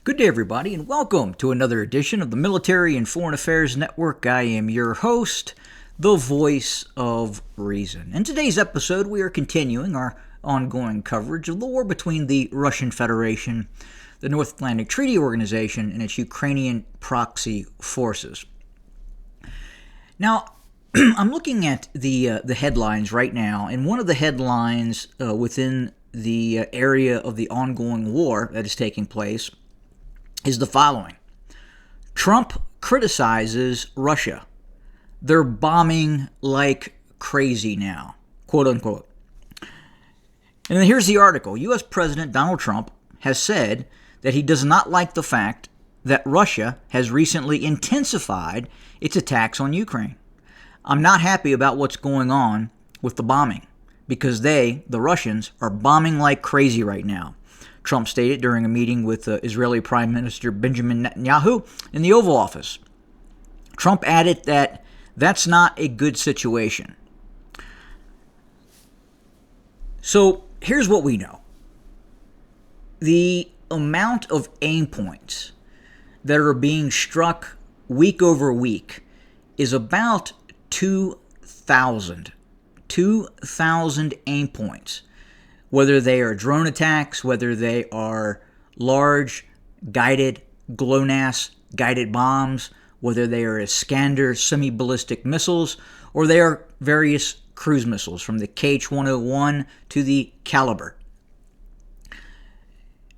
Good day, everybody, and welcome to another edition of the Military and Foreign Affairs Network. I am your host, the voice of reason. In today's episode, we are continuing our ongoing coverage of the war between the Russian Federation, the North Atlantic Treaty Organization, and its Ukrainian proxy forces. Now, I'm looking at the headlines right now, and one of the headlines within the area of the ongoing war that is taking place is the following. Trump criticizes Russia. They're bombing like crazy now, quote unquote. And then here's the article. U.S. President Donald Trump has said that he does not like the fact that Russia has recently intensified its attacks on Ukraine. I'm not happy about what's going on with the bombing because the Russians, are bombing like crazy right now, Trump stated during a meeting with Israeli Prime Minister Benjamin Netanyahu in the Oval Office. Trump added that that's not a good situation. So here's what we know. The amount of aim points that are being struck week over week is about 2,000. 2,000 aim points. Whether they are drone attacks, whether they are large guided GLONASS guided bombs, whether they are Iskander semi-ballistic missiles, or they are various cruise missiles from the KH-101 to the Caliber.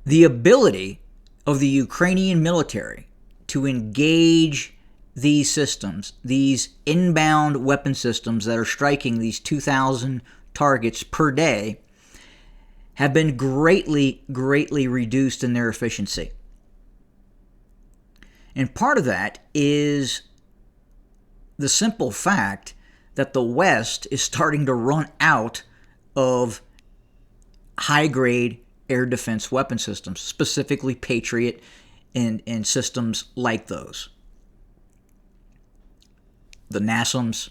The ability of the Ukrainian military to engage these systems, these inbound weapon systems that are striking these 2,000 targets per day, have been greatly reduced in their efficiency. And part of that is the simple fact that the West is starting to run out of high-grade air defense weapon systems, specifically Patriot and systems like those. The NASAMS,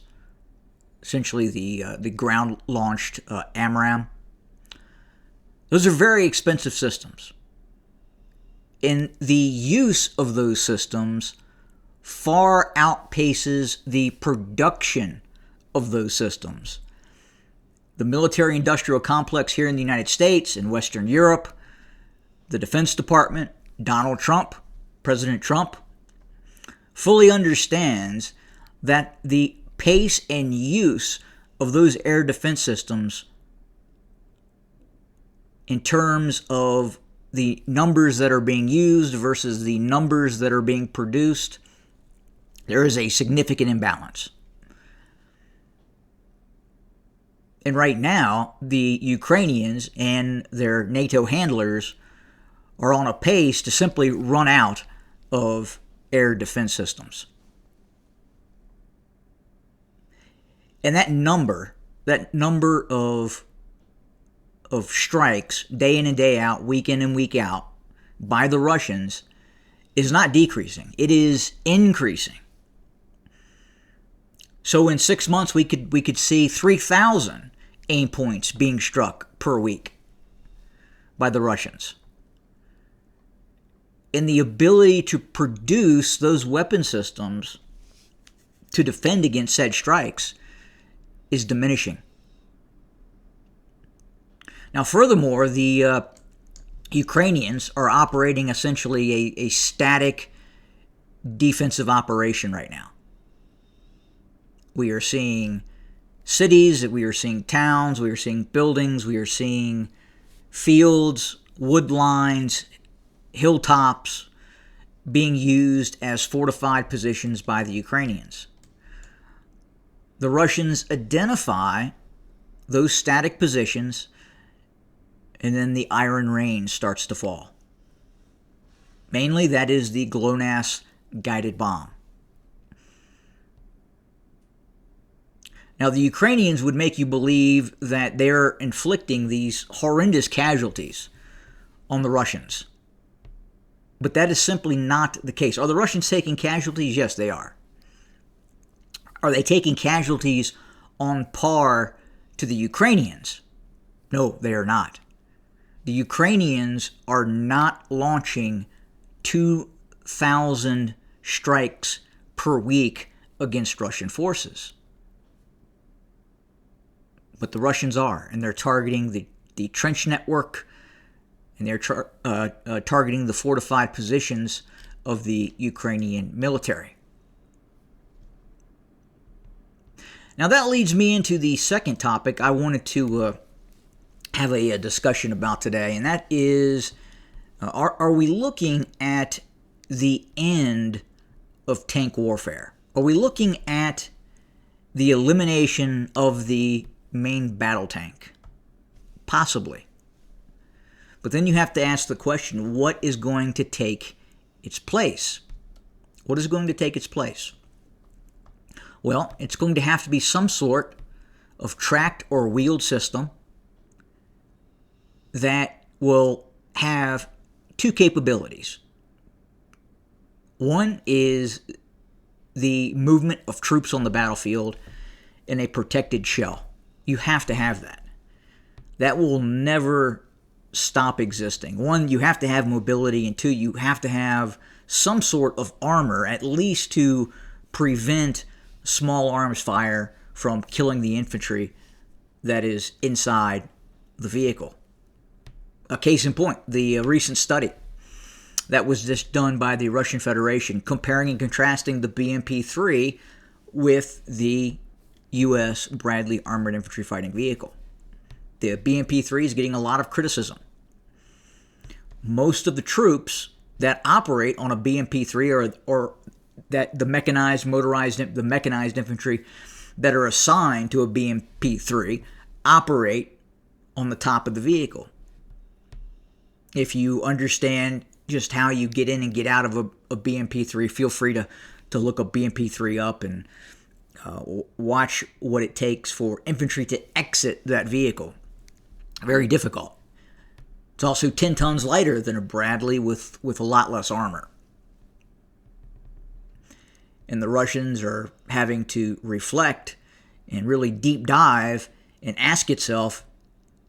essentially the ground-launched AMRAAM. Those are very expensive systems. And the use of those systems far outpaces the production of those systems. The military-industrial complex here in the United States and Western Europe, the Defense Department, Donald Trump, President Trump, fully understands that the pace and use of those air defense systems in terms of the numbers that are being used versus the numbers that are being produced, there is a significant imbalance. And right now, the Ukrainians and their NATO handlers are on a pace to simply run out of air defense systems. And that number of strikes day in and day out, week in and week out by the Russians is not decreasing. It is increasing. So in 6 months, we could see 3,000 aim points being struck per week by the Russians. And the ability to produce those weapon systems to defend against said strikes is diminishing. Now, furthermore, the Ukrainians are operating essentially a static defensive operation right now. We are seeing cities, we are seeing towns, we are seeing buildings, we are seeing fields, wood lines, hilltops being used as fortified positions by the Ukrainians. The Russians identify those static positions, and then the Iron Rain starts to fall. Mainly, that is the GLONASS guided bomb. Now, the Ukrainians would make you believe that they're inflicting these horrendous casualties on the Russians. But that is simply not the case. Are the Russians taking casualties? Yes, they are. Are they taking casualties on par to the Ukrainians? No, they are not. The Ukrainians are not launching 2,000 strikes per week against Russian forces. But the Russians are, and they're targeting the trench network, and they're targeting the fortified positions of the Ukrainian military. Now that leads me into the second topic I wanted to have a discussion about today, and that is, are we looking at the end of tank warfare? Are we looking at the elimination of the main battle tank? Possibly. But then you have to ask the question, what is going to take its place? What is going to take its place? Well, it's going to have to be some sort of tracked or wheeled system that will have two capabilities. One is the movement of troops on the battlefield in a protected shell. You have to have that. That will never stop existing. One, you have to have mobility, and two, you have to have some sort of armor, at least to prevent small arms fire from killing the infantry that is inside the vehicle. A case in point, the recent study that was just done by the Russian Federation comparing and contrasting the BMP-3 with the U.S. Bradley Armored Infantry Fighting Vehicle. The BMP-3 is getting a lot of criticism. Most of the troops that operate on a BMP-3 or that the mechanized infantry that are assigned to a BMP-3 operate on the top of the vehicle. If you understand just how you get in and get out of a BMP-3, feel free to look a BMP-3 up and watch what it takes for infantry to exit that vehicle. Very difficult. It's also 10 tons lighter than a Bradley with a lot less armor. And the Russians are having to reflect and really deep dive and ask itself,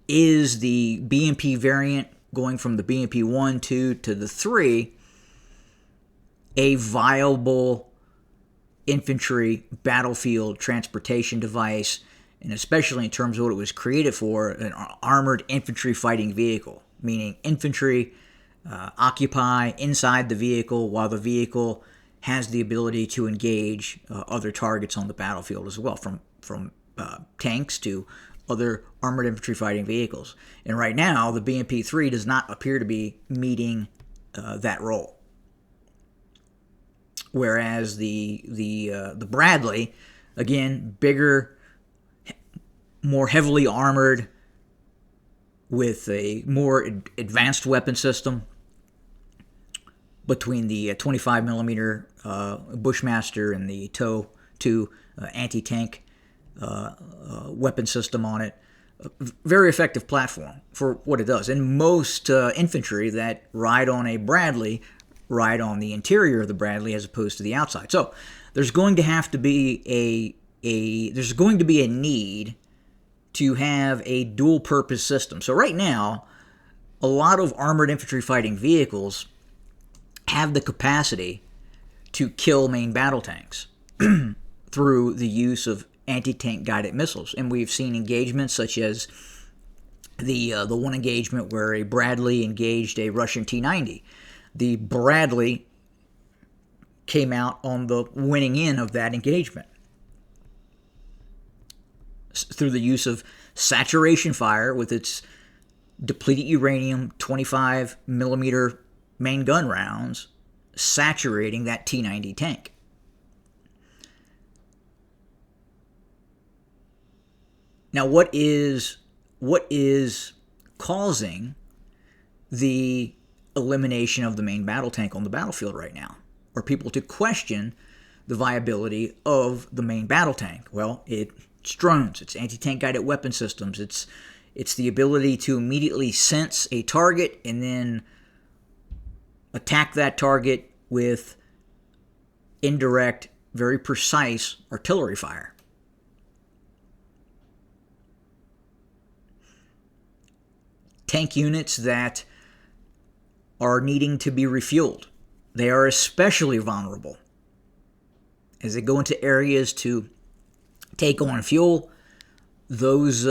is the BMP variant going from the BMP 1, 2 to the 3 a viable infantry battlefield transportation device, and especially in terms of what it was created for, an armored infantry fighting vehicle, meaning infantry occupy inside the vehicle while the vehicle has the ability to engage other targets on the battlefield as well, from tanks to other armored infantry fighting vehicles. And right now, the BMP-3 does not appear to be meeting that role. Whereas the Bradley, again, bigger, more heavily armored, with a more advanced weapon system between the 25 millimeter Bushmaster and the TOW 2 anti-tank weapon system on it. Very effective platform for what it does. And most infantry that ride on a Bradley ride on the interior of the Bradley as opposed to the outside. So there's going to have to be there's going to be a need to have a dual purpose system. So right now, a lot of armored infantry fighting vehicles have the capacity to kill main battle tanks through the use of anti-tank guided missiles. And we've seen engagements such as the one engagement where a Bradley engaged a Russian T-90. The Bradley came out on the winning end of that engagement through the use of saturation fire with its depleted uranium 25 millimeter main gun rounds, saturating that T-90 tank. Now, what is causing the elimination of the main battle tank on the battlefield right now? Are people to question the viability of the main battle tank? Well, it's drones, it's anti-tank guided weapon systems, it's the ability to immediately sense a target and then attack that target with indirect, very precise artillery fire. Tank units that are needing to be refueled. They are especially vulnerable as they go into areas to take on fuel. Those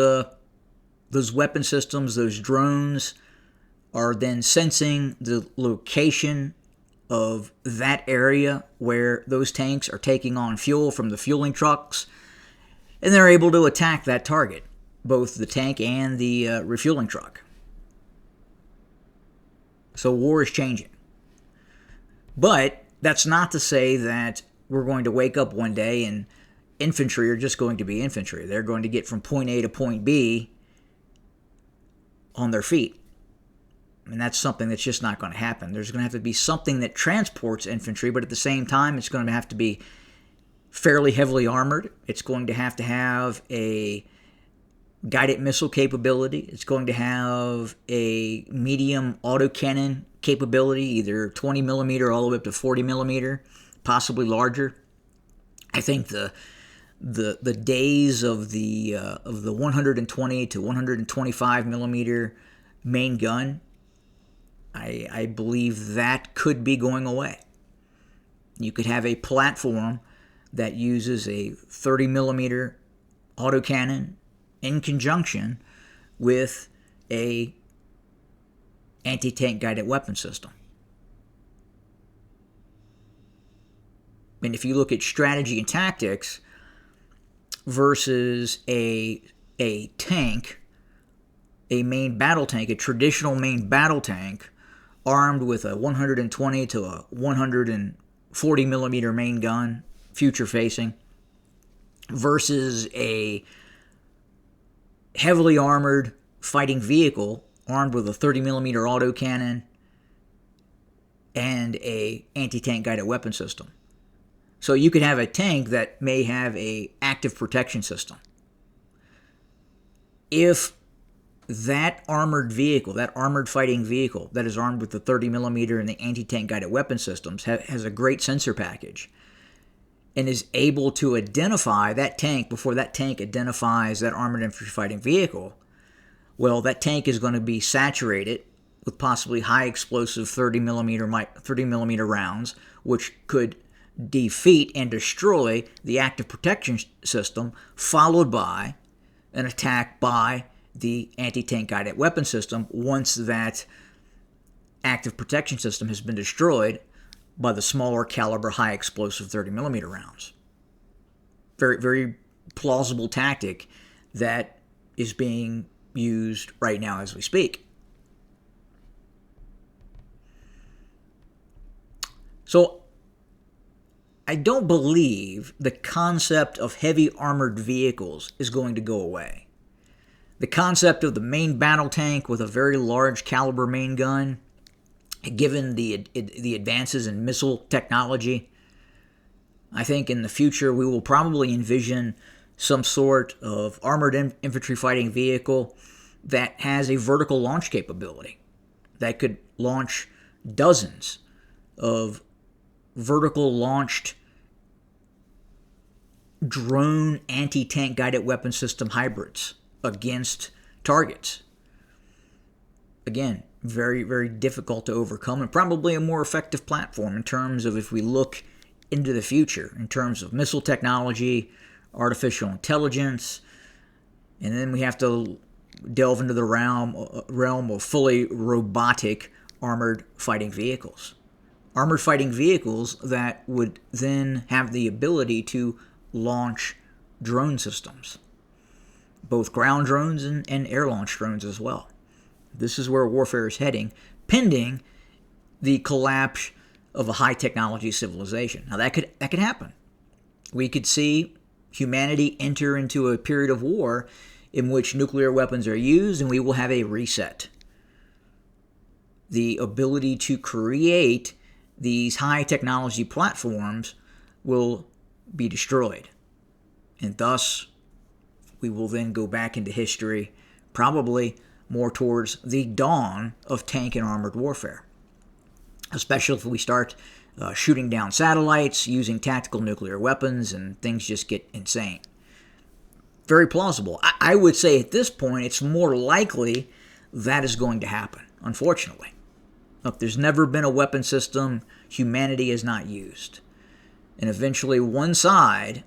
weapon systems, those drones, are then sensing the location of that area where those tanks are taking on fuel from the fueling trucks, and they're able to attack that target, both the tank and the refueling truck. So war is changing. But that's not to say that we're going to wake up one day and infantry are just going to be infantry. They're going to get from point A to point B on their feet. And that's something that's just not going to happen. There's going to have to be something that transports infantry, but at the same time, it's going to have to be fairly heavily armored. It's going to have a guided missile capability. It's going to have a medium autocannon capability, either 20 millimeter all the way up to 40 millimeter, possibly larger. I think the days of the 120 to 125 millimeter main gun, I believe that could be going away. You could have a platform that uses a 30 millimeter autocannon in conjunction with a anti-tank guided weapon system. And if you look at strategy and tactics versus a tank, a main battle tank, a traditional main battle tank, armed with a 120 to a 140 millimeter main gun, future facing, versus a heavily armored fighting vehicle armed with a 30 millimeter autocannon and a anti-tank guided weapon system. So you could have a tank that may have a active protection system. If that armored vehicle, that armored fighting vehicle that is armed with the 30 millimeter and the anti-tank guided weapon systems has a great sensor package and is able to identify that tank before that tank identifies that armored infantry fighting vehicle, well, that tank is going to be saturated with possibly high explosive 30 millimeter rounds, which could defeat and destroy the active protection system, followed by an attack by the anti-tank guided weapon system once that active protection system has been destroyed by the smaller caliber high explosive 30 millimeter rounds. Very, very plausible tactic that is being used right now as we speak. So I don't believe the concept of heavy armored vehicles is going to go away. The concept of the main battle tank with a very large caliber main gun, given the advances in missile technology, I think in the future we will probably envision some sort of armored infantry fighting vehicle that has a vertical launch capability that could launch dozens of vertical launched drone anti-tank guided weapon system hybrids against targets. Again, very, very difficult to overcome and probably a more effective platform in terms of if we look into the future, in terms of missile technology, artificial intelligence, and then we have to delve into the realm of fully robotic armored fighting vehicles. Armored fighting vehicles that would then have the ability to launch drone systems, both ground drones and air-launched drones as well. This is where warfare is heading, pending the collapse of a high-technology civilization. Now, that could happen. We could see humanity enter into a period of war in which nuclear weapons are used, and we will have a reset. The ability to create these high-technology platforms will be destroyed. And thus, we will then go back into history, probably more towards the dawn of tank and armored warfare. Especially if we start shooting down satellites, using tactical nuclear weapons, and things just get insane. Very plausible. I would say at this point, it's more likely that is going to happen, unfortunately. Look, there's never been a weapon system humanity has not used. And eventually one side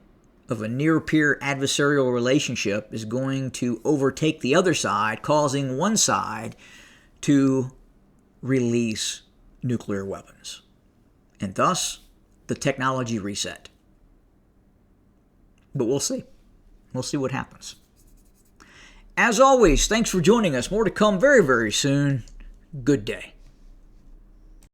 of a near-peer adversarial relationship is going to overtake the other side, causing one side to release nuclear weapons. And thus, the technology reset. But we'll see. We'll see what happens. As always, thanks for joining us. More to come very, very soon. Good day.